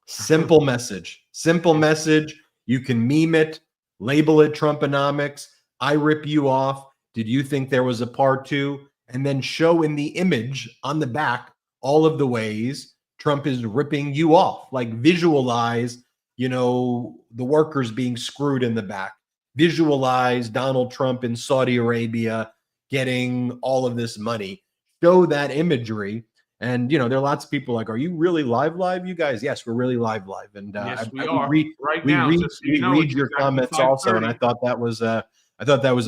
Simple message. Simple message. You can meme it, label it Trumponomics. I rip you off. Did you think there was a part two? And then show in the image on the back all of the ways Trump is ripping you off. Like visualize, the workers being screwed in the back. Visualize Donald Trump in Saudi Arabia getting all of this money. Show that imagery. And, there are lots of people like, are you really live, you guys? Yes, we're really live. And yes, we are. We read your comments also. And I thought that was a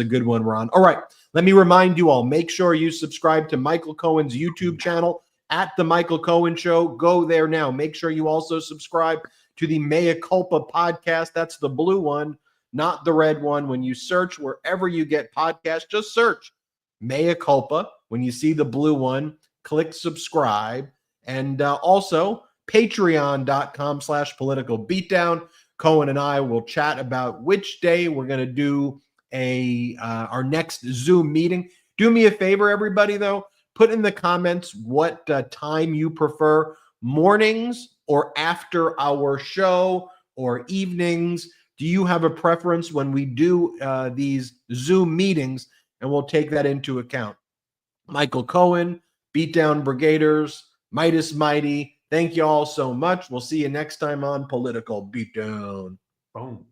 good one, Ron. All right. Let me remind you all, make sure you subscribe to Michael Cohen's YouTube channel at The Michael Cohen Show. Go there now. Make sure you also subscribe to the Mea Culpa podcast. That's the blue one, not the red one. When you search wherever you get podcasts, just search Mea Culpa. When you see the blue one, click subscribe. And also patreon.com/political beatdown. Cohen and I will chat about which day we're going to do our next Zoom meeting. Do me a favor, everybody, though. Put in the comments what time you prefer, mornings or after our show or evenings. Do you have a preference when we do these Zoom meetings? And we'll take that into account. Michael Cohen, Beatdown Brigaders, Midas Mighty, thank you all so much. We'll see you next time on Political Beatdown. Boom.